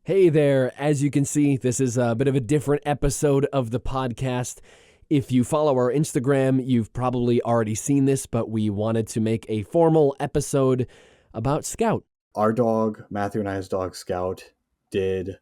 Hey there. As you can see, this is a bit of a different episode of the podcast. If you follow our Instagram, you've probably already seen this, but we wanted to make a formal episode about Scout. Our dog, Matthew and I's dog Scout, did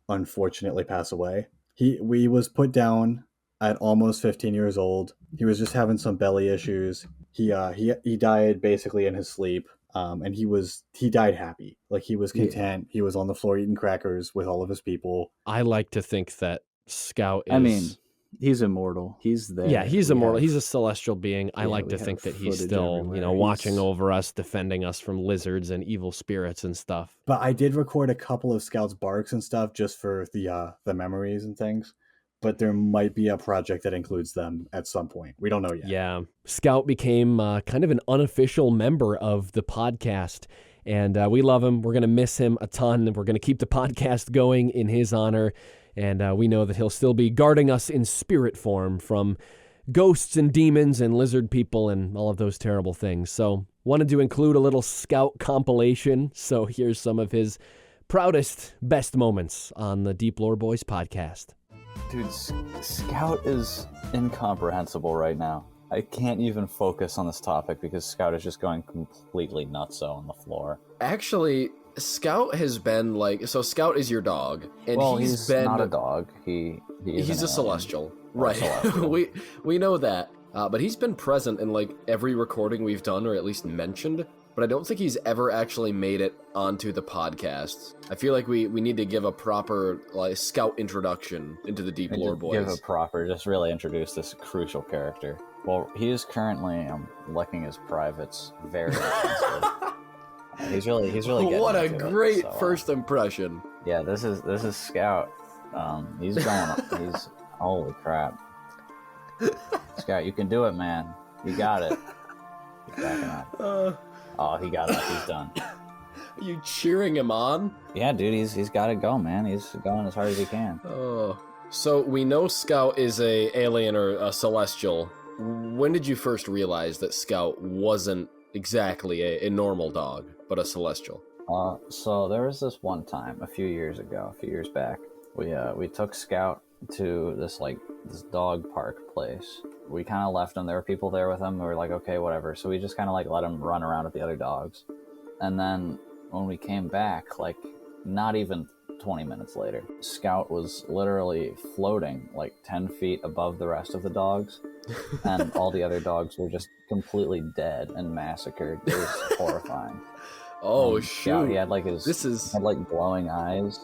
unfortunately pass away. We was put down at almost 15 years old. He was just having some belly issues. He died basically in his sleep. And he died happy. Like, he was content. He was on the floor eating crackers with all of his people. I like to think that Scout is... I mean, he's immortal. He's there. Yeah, he's immortal. He's a celestial being. I like to think that he's still, everywhere. watching over us, defending us from lizards and evil spirits and stuff. But I did record a couple of Scout's barks and stuff just for the memories and things. But there might be a project that includes them at some point. We don't know yet. Yeah. Scout became kind of an unofficial member of the podcast, and we love him. We're going to miss him a ton, and we're going to keep the podcast going in his honor, and we know that he'll still be guarding us in spirit form from ghosts and demons and lizard people and all of those terrible things. So wanted to include a little Scout compilation, so here's some of his proudest, best moments on the Deep Lore Boys podcast. Dude, Scout is incomprehensible right now. I can't even focus on this topic because Scout is just going completely nutso on the floor. Actually, Scout has been so Scout is your dog, and well, he's not a dog. He's a celestial, right? Celestial. we know that, but he's been present in every recording we've done, or at least mentioned. But I don't think he's ever actually made it onto the podcast. I feel like we need to give a proper Scout introduction into the Deep Lore Boys. Just really introduce this crucial character. Well, he is currently licking his privates very intensely. He's really getting what a into great it, first impression. Yeah, this is Scout. He's going. He's holy crap. Scout, you can do it, man. You got it. He's backing up. Oh, he got up. He's done. Are you cheering him on? Yeah, dude, he's got to go, man. He's going as hard as he can. Oh, so we know Scout is a alien or a celestial. When did you first realize that Scout wasn't exactly a normal dog, but a celestial? So there was this one time a few years back. We took Scout to this dog park place. We kind of left him. There were people there with him. We were like, okay, whatever. So we just kind of let him run around with the other dogs. And then when we came back, not even 20 minutes later, Scout was literally floating 10 feet above the rest of the dogs. And all the other dogs were just completely dead and massacred. It was horrifying. Oh, shoot. Scout, he had had glowing eyes.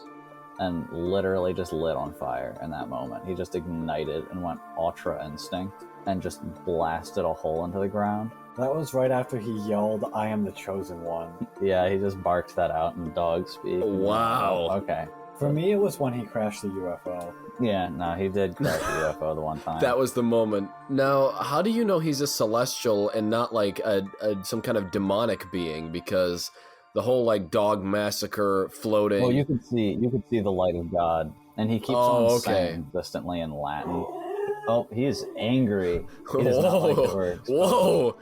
And literally just lit on fire in that moment. He just ignited and went ultra instinct and just blasted a hole into the ground. That was right after he yelled, "I am the chosen one." Yeah, he just barked that out in dog speak. Wow. Okay. For me, it was when he crashed the UFO. Yeah, no, he did crash the UFO the one time. That was the moment. Now, how do you know he's a celestial and not some kind of demonic being? Because the whole dog massacre floating. Well, you could see the light of God, and he keeps on saying consistently in Latin. Oh, he is angry. He does not like the words. Whoa!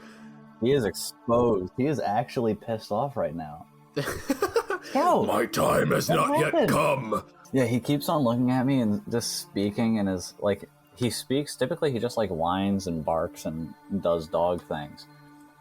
He is exposed. He is actually pissed off right now. Scout, my time has not yet come. Yeah, he keeps on looking at me and just speaking, and is he speaks. Typically, he just whines and barks and does dog things.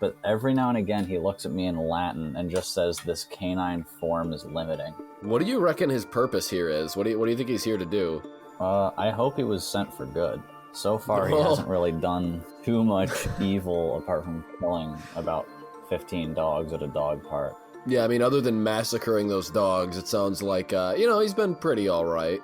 But every now and again, he looks at me in Latin and just says, "This canine form is limiting." What do you reckon his purpose here is? What do you think he's here to do? I hope he was sent for good. So far, he hasn't really done too much evil apart from killing about 15 dogs at a dog park. Yeah, I mean, other than massacring those dogs, it sounds like, he's been pretty all right.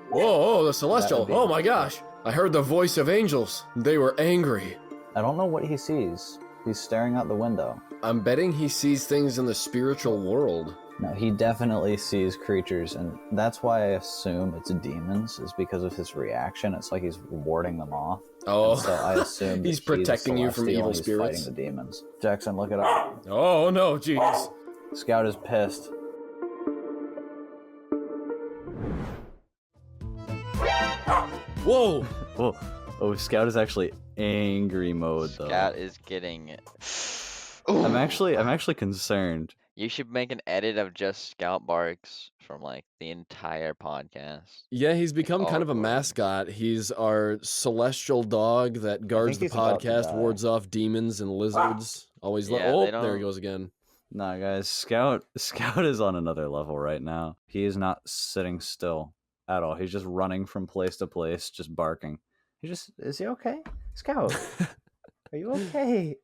Whoa, the Celestial. Oh my gosh. I heard the voice of angels. They were angry. I don't know what he sees. He's staring out the window. I'm betting he sees things in the spiritual world. No, he definitely sees creatures, and that's why I assume it's demons, is because of his reaction. It's like he's warding them off. Oh, and so I assume he's protecting you from evil spirits. Fighting the demons. Jackson, look it up. Oh no, jeez. Scout is pissed. Whoa! Whoa! Oh, Scout is actually angry mode though. Scout is getting. I'm actually concerned. You should make an edit of just Scout barks from like the entire podcast. Yeah, he's become all kind of a recorded. mascot. He's our celestial dog that guards the he's about to podcast, die. wards off demons and lizards. Always Yeah, oh, they there he don't- goes again. Nah, guys, Scout is on another level right now. He is not sitting still at all. He's just running from place to place, just barking. Is he okay? Scout, are you okay?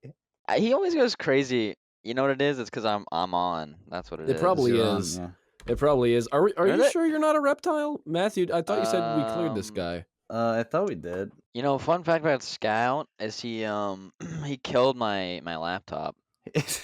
He always goes crazy. You know what it is? It's because I'm on. That's what it It is. probably You're on, is. yeah. It probably is. Are Are you they- sure you're not a reptile, Matthew? I thought you said we cleared this Um, guy. I thought we did. You know, fun fact about Scout is he he killed my laptop.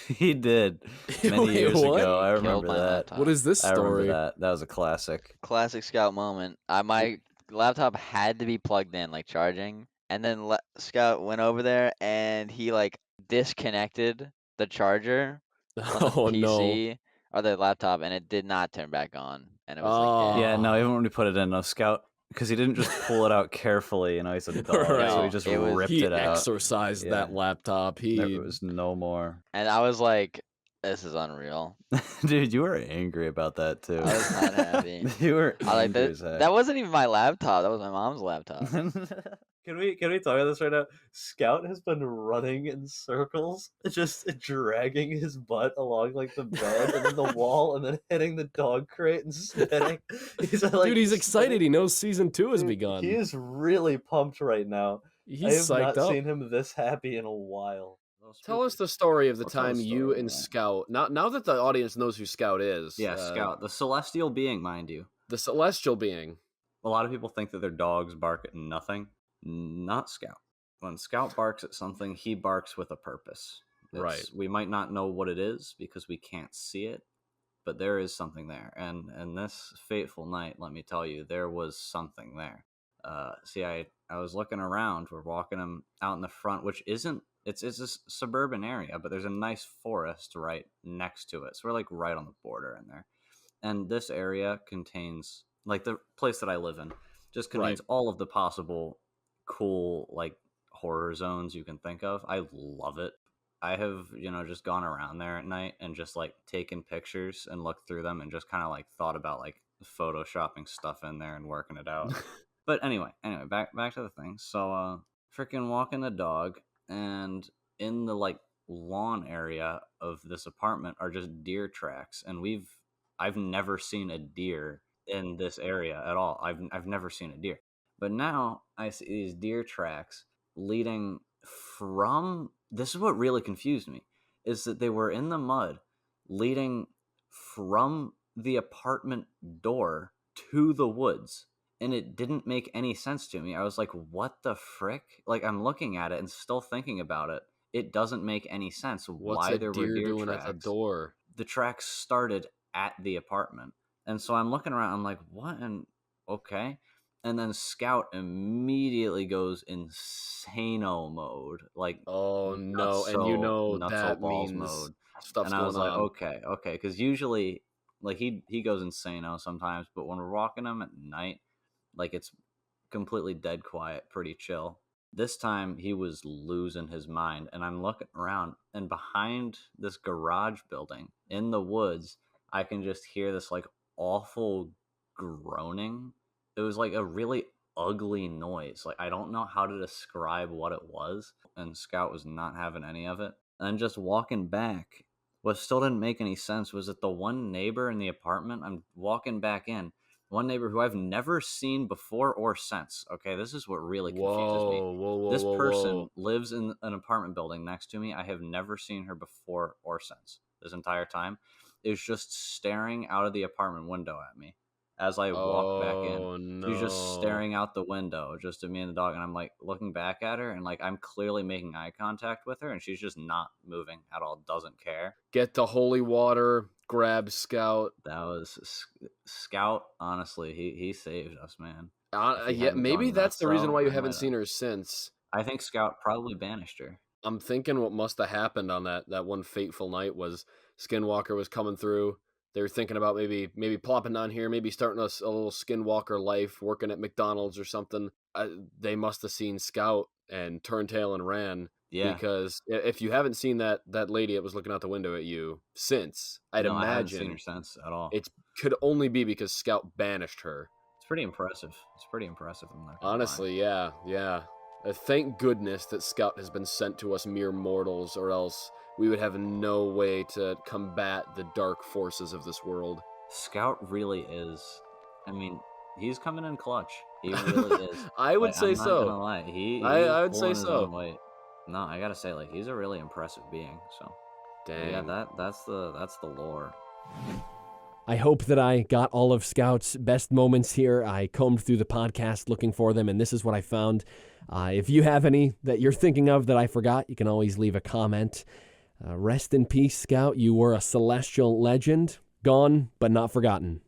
He did many Wait, years what? ago. I Killed remember my that. laptop. What is this I remember story? that. That was a classic. Classic Scout moment. My laptop had to be plugged in, like charging, and then Scout went over there and he like disconnected the charger on the Oh no! PC or the laptop, and it did not turn back on. And it was Oh. like, Yeah, no, even when we put it in, no Scout, because he didn't just pull it out carefully. He's a dog, Right. so he just It was- ripped He it out. exorcised Yeah. that laptop. He There was no more. and I was like, this is unreal. Dude, you were angry about that too. I was not happy. You were I like angry that. as heck. That wasn't even my laptop. That was my mom's laptop. Can we talk about this right now? Scout has been running in circles, just dragging his butt along like the bed and then the wall, and then hitting the dog crate and spinning. He's like, dude, he's excited. spinning. He knows season 2 has Dude, begun. He is really pumped right now. I He's have psyched not up. seen him this happy in a while. Tell us the story of the I'll tell the time you story, and yeah. Scout. Now that the audience knows who Scout is. Yeah, Scout, the celestial being, mind you. the celestial being. A lot of people think that their dogs bark at nothing. Not Scout. When Scout barks at something, he barks with a purpose. Right. We might not know what it is because we can't see it, but there is something there. And this fateful night, let me tell you, there was something there. See, I was looking around. We're walking him out in the front, which isn't. It's a suburban area, but there's a nice forest right next to it. So we're like right on the border in there. And this area contains, like the place that I live in, just contains all of the possible cool, like, horror zones you can think of. I love it. I have, just gone around there at night and just, like, taken pictures and looked through them and just kind of, like, thought about, like, photoshopping stuff in there and working it out. But anyway, back to the thing. So, freaking walking the dog, and in the, like, lawn area of this apartment are just deer tracks, and I've never seen a deer in this area at all. I've never seen a deer. But now I see these deer tracks leading from, this is what really confused me, is that they were in the mud leading from the apartment door to the woods. And it didn't make any sense to me. I was like, what the frick? Like, I'm looking at it and still thinking about it. It doesn't make any sense What's why a there deer were deer doing tracks. at the door? The tracks started at the apartment. And so I'm looking around, I'm like, what? And okay. And then Scout immediately goes insano mode. Like, Oh no! nuts And you so- know nuts so that balls means mode. stuff's And I going was like, on. okay, because usually, like, he goes insano sometimes, but when we're walking him at night, like, it's completely dead quiet, pretty chill. This time he was losing his mind, and I'm looking around, and behind this garage building in the woods, I can just hear this, like, awful groaning. It was like a really ugly noise. Like, I don't know how to describe what it was, and Scout was not having any of it. And just walking back, what still didn't make any sense was that the one neighbor in the apartment, I'm walking back in, one neighbor who I've never seen before or since. Okay, this is what really confuses me. Whoa! This person whoa. lives in an apartment building next to me. I have never seen her before or since. This entire time is just staring out of the apartment window at me as I walk back in. Oh no! She's just staring out the window, just at me and the dog, and I'm like looking back at her, and like I'm clearly making eye contact with her, and she's just not moving at all, doesn't care. Get the holy water. Grab Scout. That was Scout. Honestly, he saved us, man. If he Yeah, hadn't maybe gone that's nuts, the reason though, why you I haven't might seen her since. I think Scout probably banished her. I'm thinking what must have happened on that one fateful night was Skinwalker was coming through. They were thinking about maybe plopping down here, maybe starting a little Skinwalker life, working at McDonald's or something. They must have seen Scout and turned tail and ran. Yeah. Because if you haven't seen that lady that was looking out the window at you since, I'd No, I haven't imagine seen her since at all. it could only be because Scout banished her. It's pretty impressive. I'm not gonna lie. Honestly, yeah. Thank goodness that Scout has been sent to us mere mortals, or else we would have no way to combat the dark forces of this world. Scout really is. I mean, he's coming in clutch. He really is. I would say I'm so. not gonna lie. I would he's say pulling his so. own weight. No, I gotta say, like, he's a really impressive being. So, Dang. yeah, that's the lore. I hope that I got all of Scout's best moments here. I combed through the podcast looking for them, and this is what I found. If you have any that you're thinking of that I forgot, you can always leave a comment. Rest in peace, Scout. You were a celestial legend, gone but not forgotten.